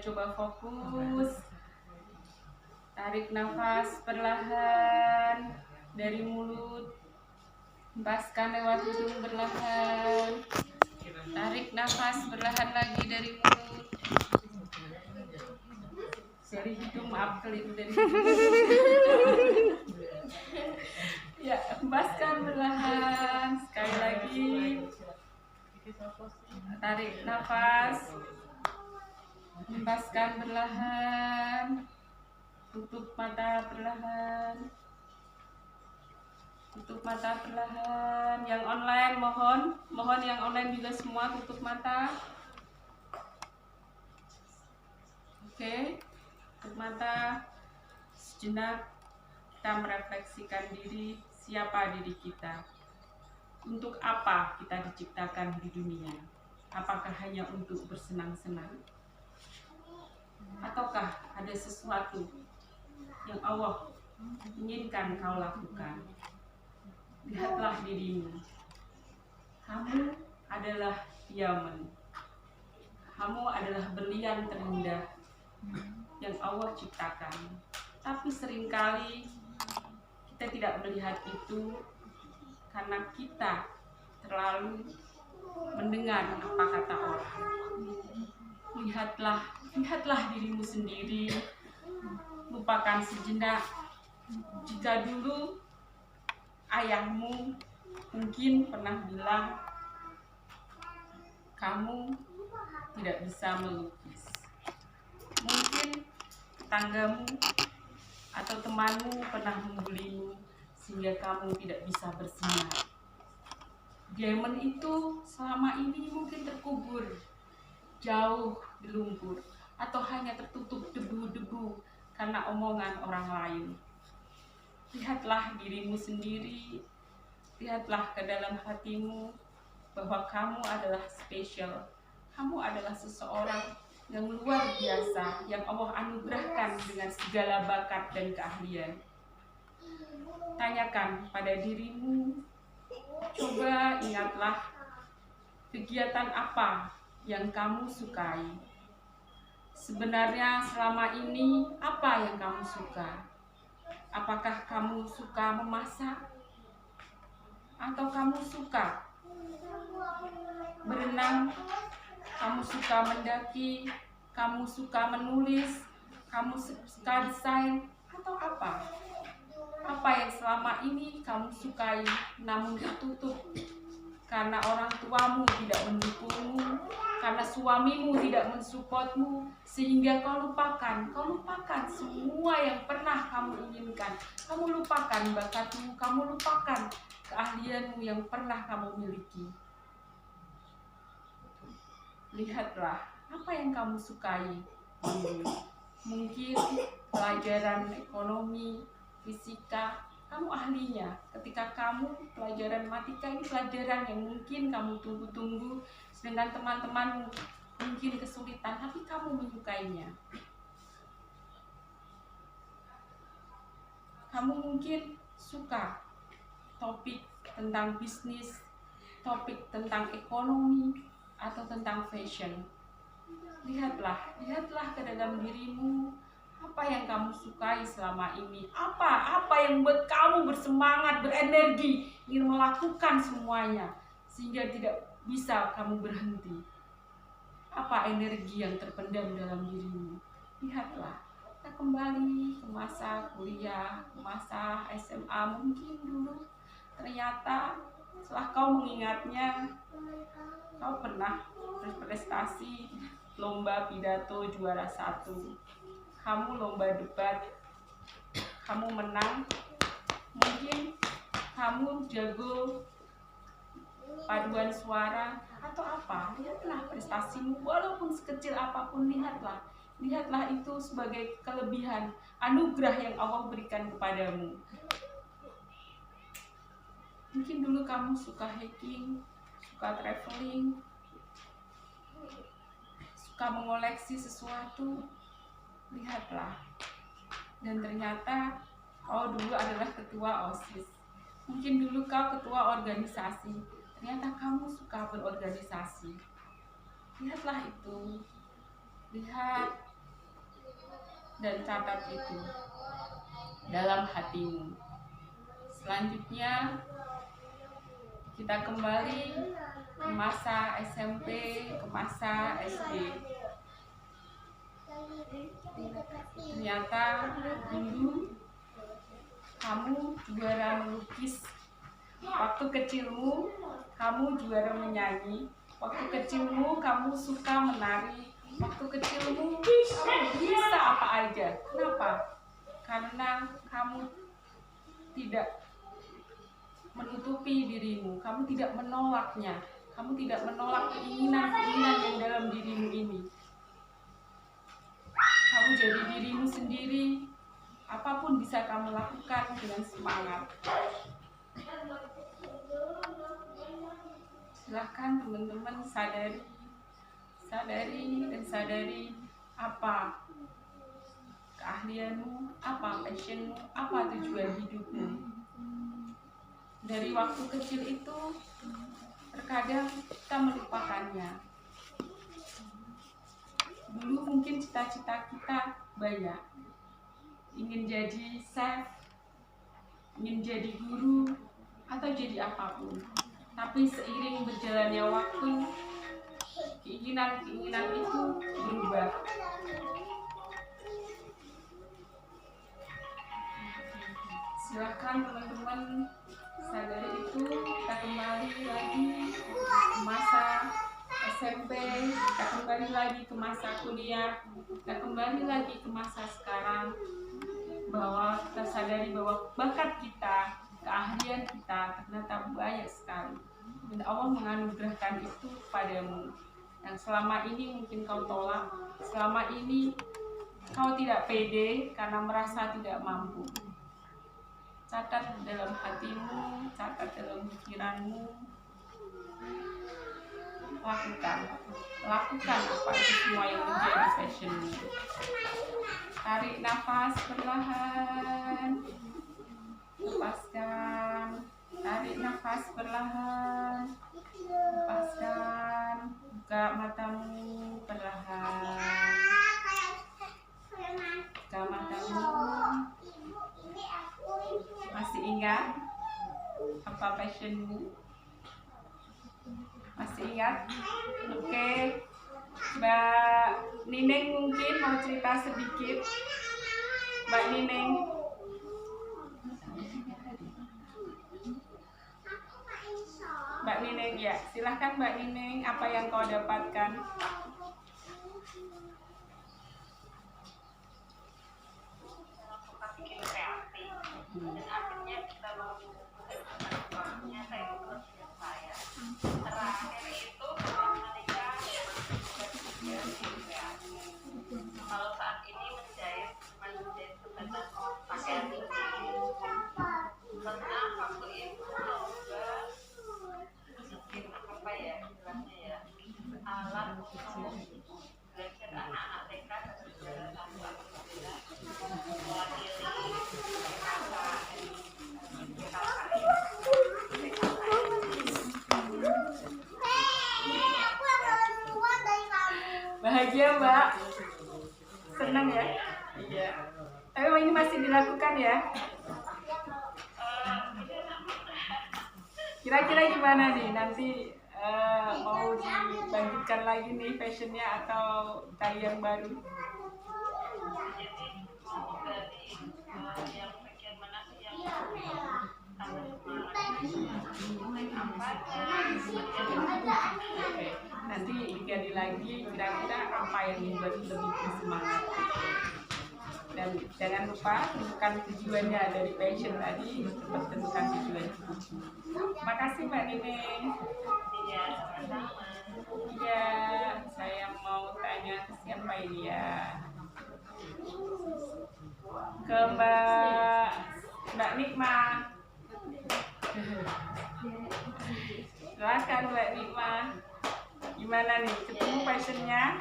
Kita coba fokus. Tarik nafas perlahan dari mulut, hempaskan lewat hidung perlahan. Tarik nafas perlahan lagi dari mulut. Dari hidung, maaf keliru dari hidung. Ya, hempaskan perlahan. Sekali lagi. Tarik nafas. Hempaskan perlahan. Tutup mata perlahan. Tutup mata perlahan. Yang online mohon yang online juga semua tutup mata. Oke. Tutup mata. Sejenak kita merefleksikan diri, siapa diri kita. Untuk apa kita diciptakan di dunia? Apakah hanya untuk bersenang-senang? Ataukah ada sesuatu yang Allah inginkan kau lakukan? Lihatlah dirimu. Kamu adalah diamond. Kamu adalah berlian terindah yang Allah ciptakan. Tapi seringkali kita tidak melihat itu karena kita terlalu mendengar apa kata orang. Lihatlah dirimu sendiri. Lupakan sejenak. Jika dulu ayahmu mungkin pernah bilang, kamu tidak bisa melukis. Mungkin tetanggamu atau temanmu pernah membulimu sehingga kamu tidak bisa bersinar. Diamond itu selama ini mungkin terkubur jauh di lumpur atau hanya tertutup debu-debu karena omongan orang lain. Lihatlah dirimu sendiri, lihatlah ke dalam hatimu bahwa kamu adalah spesial. Kamu adalah seseorang yang luar biasa, yang Allah anugerahkan dengan segala bakat dan keahlian. Tanyakan pada dirimu, coba ingatlah kegiatan apa yang kamu sukai. Sebenarnya selama ini apa yang kamu suka? Apakah kamu suka memasak? Atau kamu suka berenang? Kamu suka mendaki? Kamu suka menulis? Kamu suka desain? Atau apa? Apa yang selama ini kamu sukai namun tertutup karena orang tuamu tidak mendukungmu, karena suamimu tidak mensupportmu, sehingga kau lupakan semua yang pernah kamu inginkan. Kamu lupakan bakatmu, kamu lupakan keahlianmu yang pernah kamu miliki. Lihatlah apa yang kamu sukai. Mungkin pelajaran ekonomi, fisika, kamu ahlinya. Ketika kamu pelajaran matematika, ini pelajaran yang mungkin kamu tunggu-tunggu, sedangkan teman-temanmu mungkin kesulitan, tapi kamu menyukainya. Kamu mungkin suka topik tentang bisnis, topik tentang ekonomi, atau tentang fashion. Lihatlah ke dalam dirimu. Apa yang kamu sukai selama ini? Apa yang membuat kamu bersemangat, berenergi, ingin melakukan semuanya sehingga tidak bisa kamu berhenti? Apa energi yang terpendam dalam dirimu? Lihatlah. Kita kembali ke masa kuliah, ke masa SMA mungkin dulu. Ternyata setelah kau mengingatnya, kau pernah berprestasi lomba pidato juara 1. Kamu lomba debat, kamu menang. Mungkin kamu jago paduan suara atau apa. Lihatlah prestasimu, walaupun sekecil apapun. Lihatlah itu sebagai kelebihan, anugerah yang Allah berikan kepadamu. Mungkin dulu kamu suka hiking, suka traveling, suka mengoleksi sesuatu. Lihatlah. Dan ternyata kau dulu adalah ketua OSIS. Mungkin dulu kau ketua organisasi. Ternyata kamu suka berorganisasi. Lihatlah itu. Lihat dan catat itu dalam hatimu. Selanjutnya kita kembali ke masa SMP, ke masa SD. Ternyata dulu kamu juara melukis. Waktu kecilmu kamu juara menyanyi. Waktu kecilmu kamu suka menari. Waktu kecilmu kamu bisa apa aja. Kenapa? Karena kamu tidak menutupi dirimu. Kamu tidak menolaknya. Kamu tidak menolak keinginan-keinginan yang dalam dirimu ini. Kamu jadi dirimu sendiri. Apapun bisa kamu lakukan dengan semangat. Silahkan teman-teman sadari dan sadari apa keahlianmu, apa passionmu, apa tujuan hidupmu. Dari waktu kecil itu terkadang kita melupakannya. Dulu mungkin cita-cita kita banyak, ingin jadi chef, ingin jadi guru, atau jadi apapun. Tapi seiring berjalannya waktu, keinginan-keinginan itu berubah. Silakan teman-teman sadari itu. Kita kembali lagi ke masa SMP, kita kembali lagi ke masa kuliah, kita kembali lagi ke masa sekarang, bahwa kita sadari bahwa bakat kita, keahlian kita ternyata banyak sekali, dan Allah menganugerahkan itu kepadamu. Yang selama ini mungkin kau tolak, selama ini kau tidak pede karena merasa tidak mampu. Catat dalam hatimu, catat dalam pikiranmu. Lakukan apa itu semua yang menjadi passionmu. Tarik nafas perlahan, lepaskan. Tarik nafas perlahan, lepaskan. Buka matamu perlahan. Buka matamu. Masih ingat apa passionmu? Masih ingat? Oke. Mbak Nining mungkin mau cerita sedikit. Mbak Nining. Mbak Nining, ya. Silahkan Mbak Nining, apa yang kau dapatkan? Dan akhirnya kita melakukannya saya terakhir itu ketika kalau saat ini menjahit sebatas pakaian tinggi karena waktu itu juga bikin apa ya istilahnya ya alat untuk belajar anak-anak TK dan juga sampai mewakili Bahagia Mbak, senang ya? Iya. Tapi ini masih dilakukan ya? Kira-kira gimana nih nanti mau dilanjutkan lagi nih fashionnya atau cari yang baru? Yang bagian mana sih yang Nanti digali lagi kira-kira apa yang membuat lebih bersemangat. Dan jangan lupa tentukan tujuannya dari passion tadi, tetap tentukan tujuan. Terima kasih Mbak Nining. Iya, sama-sama. Iya, saya mau tanya ke siapa ini ya? Ke Mbak Nikma. Silakan Mbak Nikma. Gimana nih, ketemu passionnya?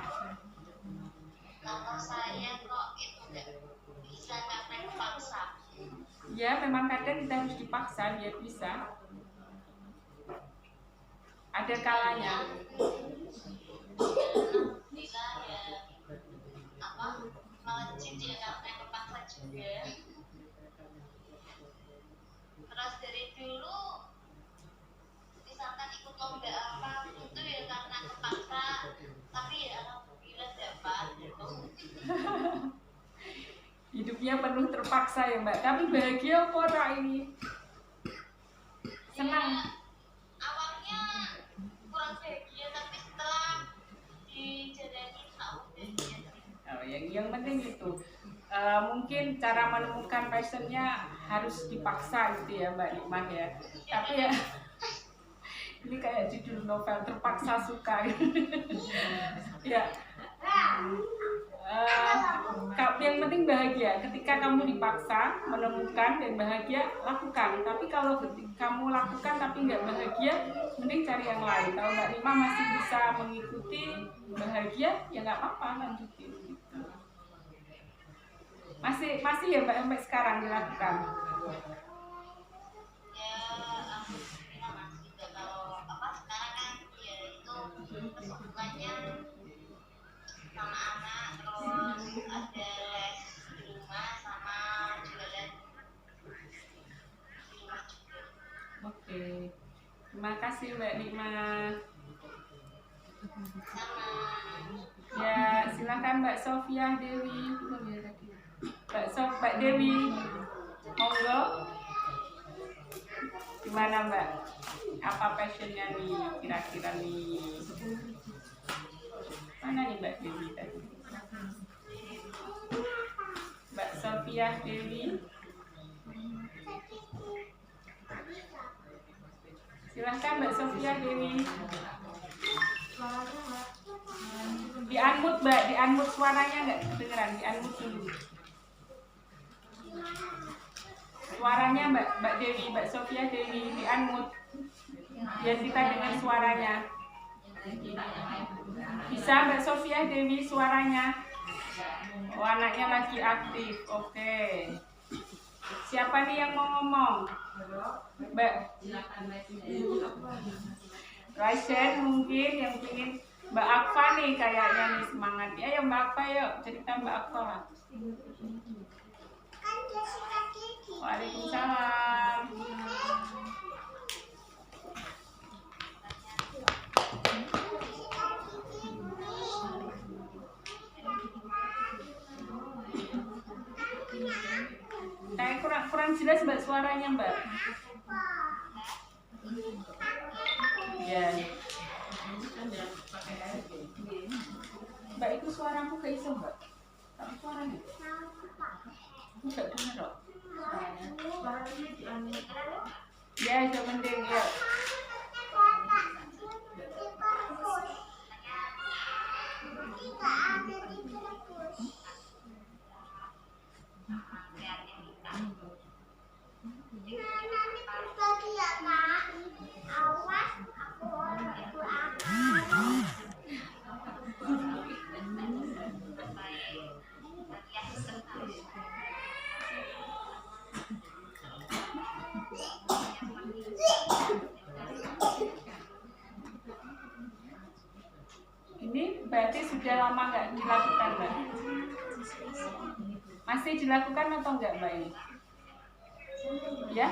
Kalau saya kok itu nggak bisa karena dipaksa. Ya, memang kadang kita harus dipaksa biar bisa. Ada kalanya. Bila ya apa melejit ya sepertinya penuh terpaksa ya Mbak. Tapi bahagia apa ora ini? Senang. Ya, awalnya kurang bahagia, tapi setelah dijalani tahu bahagia. Oh, yang penting itu mungkin cara menemukan passionnya harus dipaksa gitu ya Mbak Nikmah ya. Tapi ya ini kayak judul novel terpaksa suka. Ya. Yang penting bahagia. Ketika kamu dipaksa menemukan dan bahagia, lakukan. Tapi kalau kamu lakukan tapi nggak bahagia, mending cari yang lain. Kalau Mbak Nikmah masih bisa mengikuti bahagia, ya nggak apa-apa, lanjutin gitu. Masih ya Mbak sampai sekarang dilakukan. Ya, alhamdulillah masih juga. Kalau apa sekarang kan ya itu kesibukannya sama anak, terus ada les di rumah sama jualan di rumah juga. Oke. Terima kasih Mbak Nikmah. Sama Ya, silakan Mbak Sofia Dewi. Mbak Dewi, monggo. Gimana Mbak? Apa passionnya nih kira-kira nih? Mana nih Mbak Dewi tadi? Mbak Sofia Dewi. Silahkan Mbak Sofia Dewi. Di-unmute Mbak, di-unmute suaranya nggak kedengeran, di-unmute dulu. Suaranya Mbak Dewi, Mbak Sofia Dewi, di-unmute. Biar kita dengar suaranya. Bisa Mbak Sofia Dewi suaranya? Oh, anaknya lagi aktif, oke. Siapa nih yang mau ngomong? Mbak Raisen mungkin yang ingin. Mbak Akfa nih kayaknya nih semangat. Ya Mbak Akfa yuk cerita Mbak Akfa. Waalaikumsalam. Kayak kurang jelas Mbak suaranya Mbak. Ya. Mbak itu suaramu kayak iso Mbak. Tapi suaranya enggak dengar kok. Ya, itu penting ya. Ini berarti sudah lama nggak dilakukan Mbak? Masih dilakukan atau enggak Mbak ini? Ya?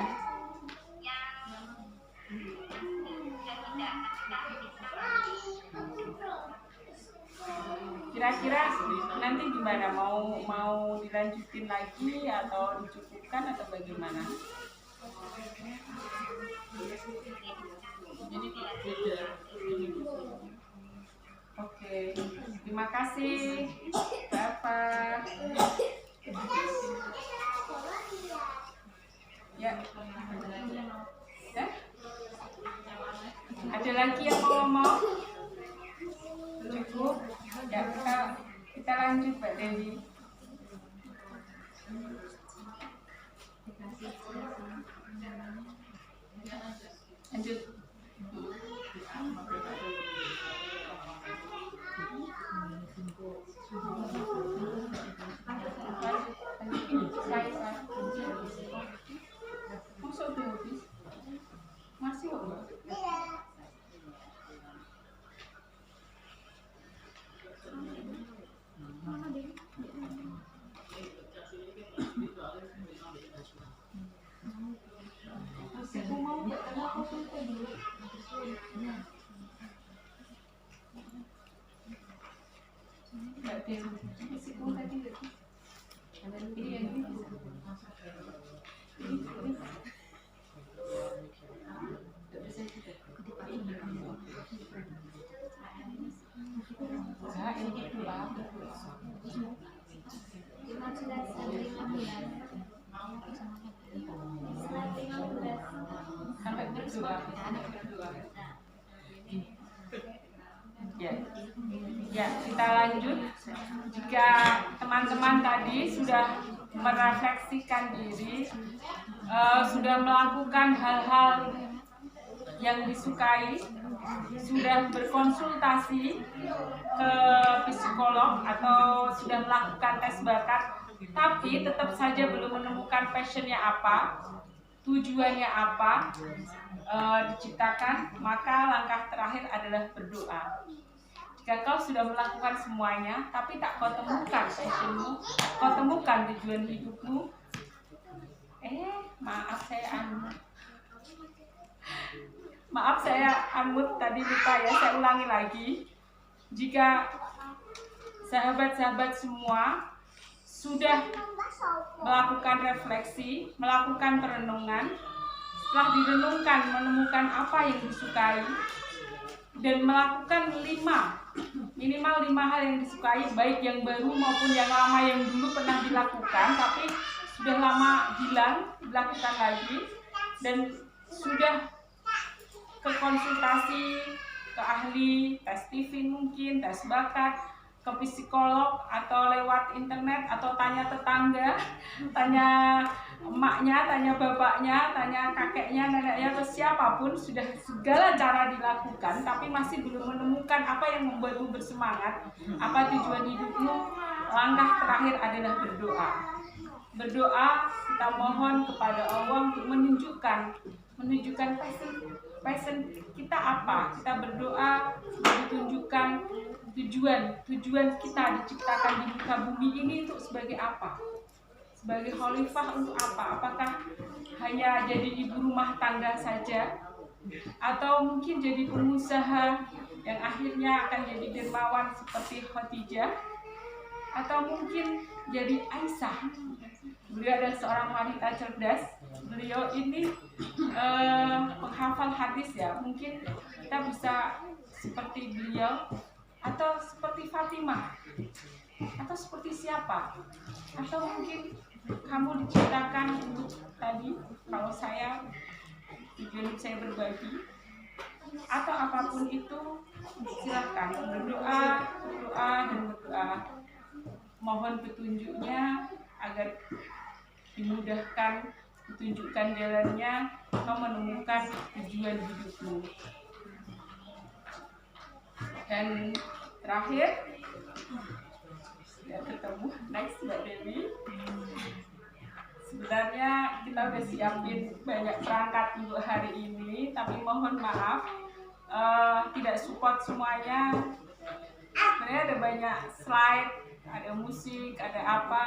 Kira-kira nanti gimana? Mau dilanjutin lagi atau dicukupkan atau bagaimana? Oke, terima kasih Bapak. Ya. Ya? Ada lagi yang mau ngomong? Cukup? Ya, kita lanjut Mbak Dewi. Lanjut. Masuk udah habis? Masih kok Mbak? Aku mau konsultasi dulu. Mbak Dewi, masih mau tadi nggak sih? Ini yang ini Sampai berdua. Ya. Ya, kita lanjut. Jika teman-teman tadi sudah merefleksikan diri, sudah melakukan hal-hal yang disukai, sudah berkonsultasi ke psikolog atau sudah melakukan tes bakat, tapi tetap saja belum menemukan passionnya apa, tujuannya apa, diciptakan, maka langkah terakhir adalah berdoa. Jika kau sudah melakukan semuanya, tapi tak kau temukan passionmu, kau temukan tujuan hidupmu, maaf saya unmute tadi, lupa ya, saya ulangi lagi. Jika sahabat-sahabat semua sudah melakukan refleksi, melakukan perenungan, setelah direnungkan menemukan apa yang disukai, dan melakukan minimal 5 hal yang disukai, baik yang baru maupun yang lama yang dulu pernah dilakukan tapi sudah lama hilang, dilakukan lagi, dan sudah ke konsultasi ke ahli, tes TV mungkin, tes bakat, ke psikolog atau lewat internet, atau tanya tetangga, tanya emaknya, tanya bapaknya, tanya kakeknya, neneknya, atau siapapun, sudah segala cara dilakukan tapi masih belum menemukan apa yang membuatmu bersemangat, apa tujuan hidupmu, langkah terakhir adalah berdoa. Berdoa, kita mohon kepada Allah untuk menunjukkan passion kita apa. Kita berdoa ditunjukkan tujuan kita diciptakan di muka bumi ini untuk sebagai apa, sebagai khalifah untuk apa. Apakah hanya jadi ibu rumah tangga saja, atau mungkin jadi pengusaha yang akhirnya akan jadi dermawan seperti Khadijah, atau mungkin jadi Aisyah. Beliau adalah seorang wanita cerdas. Beliau ini penghafal hadis ya. Mungkin kita bisa seperti beliau, atau seperti Fatimah, atau seperti siapa, atau mungkin kamu diciptakan untuk tadi, kalau saya tujuan saya berbagi, atau apapun itu, silahkan berdoa dan berdoa, mohon petunjuknya agar dimudahkan, ditunjukkan jalannya, kau menemukan tujuan hidupmu. Dan terakhir, sudah ketemu, next Mbak Dewi. Sebenarnya kita udah siapin banyak perangkat untuk hari ini, tapi mohon maaf tidak support semuanya. Sebenarnya ada banyak slide, ada musik, ada apa.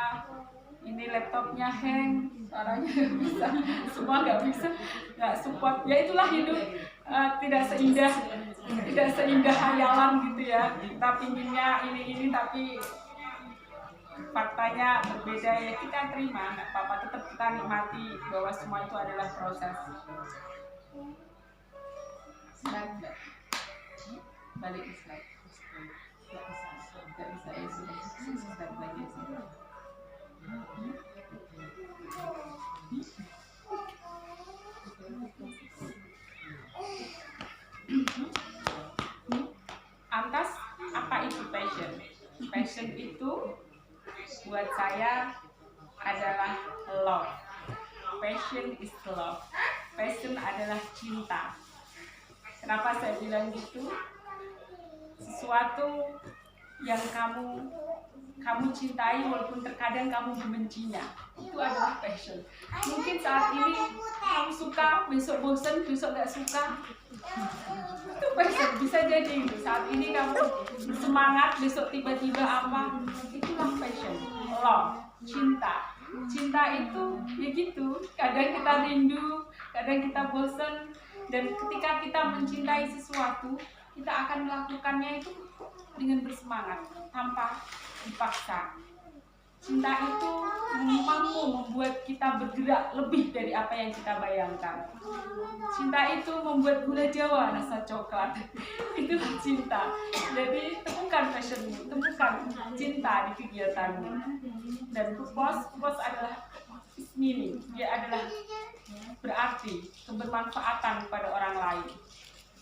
Ini laptopnya hang, suaranya nggak bisa, semua nggak bisa, nggak support. Ya itulah hidup, tidak seindah hayalan gitu ya. Kita pinginnya ini tapi faktanya berbeda, ya kita terima, nggak apa-apa. Tetap kita nikmati bahwa semua itu adalah proses. Slide, balik ke slide. Nggak bisa ya, sudah lagi sih. Lantas apa itu passion? Passion itu buat saya adalah love. Passion is love. Passion adalah cinta. Kenapa saya bilang gitu? Sesuatu yang kamu cintai walaupun terkadang kamu membencinya, itu adalah passion. Mungkin saat ini kamu suka, besok bosan, besok gak suka, itu passion. Bisa jadi saat ini kamu semangat, besok tiba-tiba apa, itulah passion. Love, cinta. Cinta itu ya gitu, kadang kita rindu, kadang kita bosan, dan ketika kita mencintai sesuatu, kita akan melakukannya itu dengan bersemangat, tanpa dipaksa. Cinta itu mampu membuat kita bergerak lebih dari apa yang kita bayangkan. Cinta itu membuat gula Jawa rasa coklat. Itulah cinta. Jadi temukan passionmu, temukan cinta di kegiatanmu. Dan purpose adalah meaning. Dia adalah berarti kebermanfaatan pada orang lain.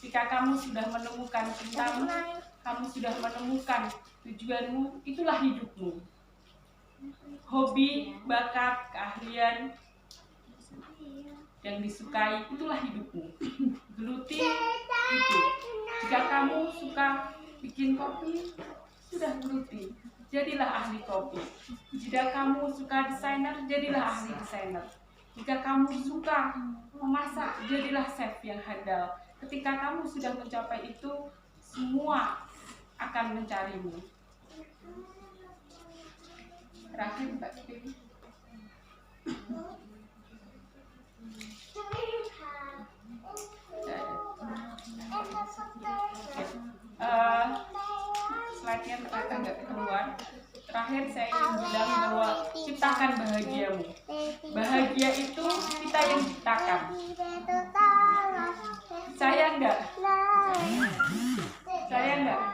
Jika kamu sudah menemukan cintamu, kamu sudah menemukan tujuanmu, itulah hidupmu. Hobi, bakat, keahlian yang disukai, itulah hidupmu. Geluti itu. Jika kamu suka bikin kopi, sudah geluti, jadilah ahli kopi. Jika kamu suka desainer, jadilah ahli desainer. Jika kamu suka memasak, jadilah chef yang handal. Ketika kamu sudah mencapai itu, semua akan mencarimu. Terakhir Mbak Dewi. Slide-nya ternyata nggak keluar. Terakhir saya ingin bilang bahwa ciptakan bahagiamu. Bahagia itu kita yang ciptakan. Saya enggak.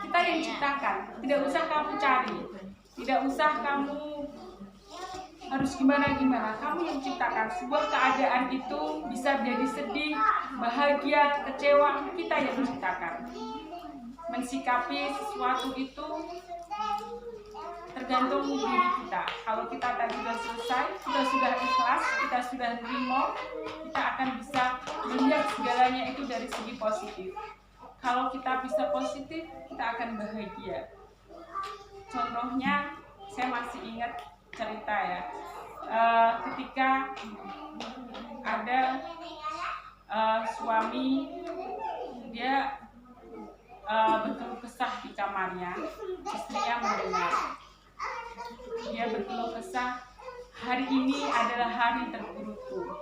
Kita yang ciptakan. Tidak usah kamu cari. Tidak usah kamu harus gimana-gimana. Kamu yang ciptakan. Sebuah keadaan itu bisa jadi sedih, bahagia, kecewa. Kita yang ciptakan. Mensikapi sesuatu itu tergantung diri kita. Kalau kita tadi sudah selesai, kita sudah ikhlas, kita sudah nerima, kita akan bisa melihat segalanya itu dari segi positif. Kalau kita bisa positif, kita akan bahagia. Contohnya, saya masih ingat cerita ya, ketika ada suami, dia berkeluh kesah di kamarnya, istrinya mendengar. Dia berkeluh kesah, hari ini adalah hari terburukku.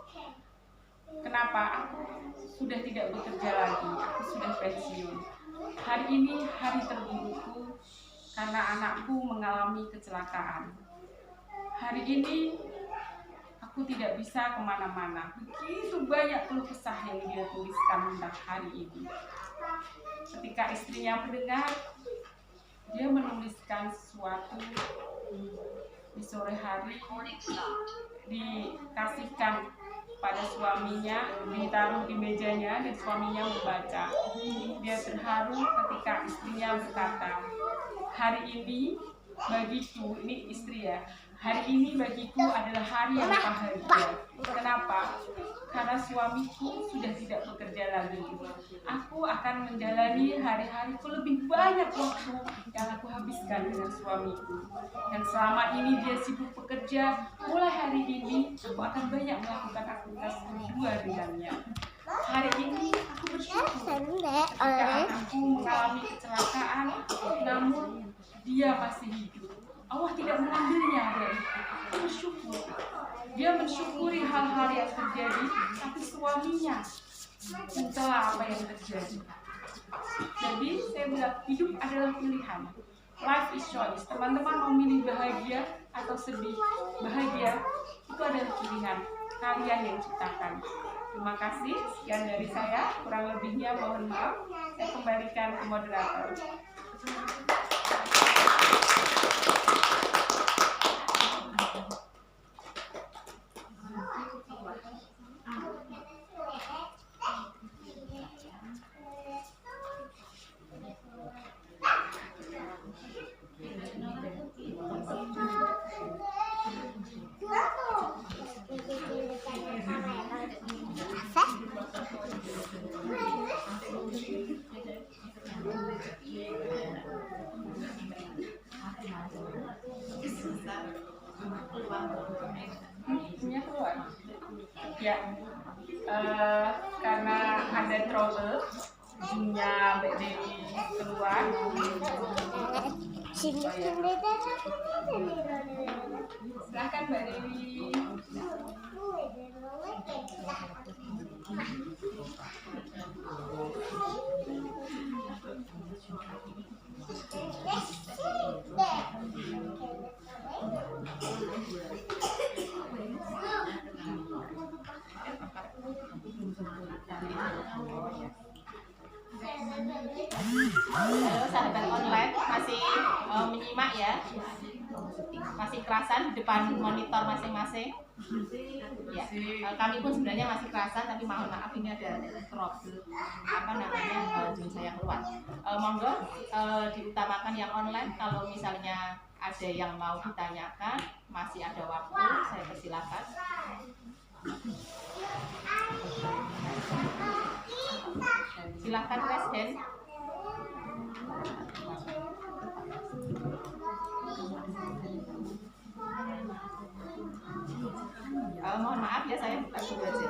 Kenapa? Aku sudah tidak bekerja lagi, aku sudah pensiun. Hari ini hari terburukku karena anakku mengalami kecelakaan. Hari ini aku tidak bisa kemana-mana. Begitu banyak keluh kesah yang dia tuliskan tentang hari ini. Ketika istrinya mendengar, dia menuliskan sesuatu di sore hari, dikasihkan pada suaminya, ditaruh di mejanya, dan suaminya membaca. Dia terharu ketika istrinya berkata, hari ini bagiku, ini istri ya, hari ini bagiku adalah hari yang bahagia. Kenapa? Karena suamiku sudah tidak bekerja lagi. Aku akan menjalani hari-hariku lebih banyak waktu yang aku habiskan dengan suamiku. Dan selama ini dia sibuk bekerja, mulai hari ini aku akan banyak melakukan aktivitas berdua dengannya. Hari ini aku bersyukur ketika anakku mengalami kecelakaan, namun dia masih hidup. Allah tidak mengambilnya dari itu. Bersyukur. Dia mensyukuri hal-hal yang terjadi, tapi suaminya mencela apa yang terjadi. Jadi saya bilang hidup adalah pilihan. Life is choice. Teman-teman mau milih bahagia atau sedih? Bahagia itu adalah pilihan. Kalian yang ciptakan. Terima kasih. Sekian dari saya. Kurang lebihnya mohon maaf. Saya kembalikan ke moderator. Ya, karena ada trouble, jinnya Mbak Dewi keluar. Silakan Mbak Dewi. menyimak ya. Masih kerasan di depan monitor masing-masing. Ya, kami pun sebenarnya masih kerasan, tapi mohon maaf ini ada trouble Zoom saya keluar. Monggo diutamakan yang online. Kalau misalnya ada yang mau ditanyakan, masih ada waktu, saya persilakan. Silakan raise hand. Mohon maaf ya, saya buka dulu aja.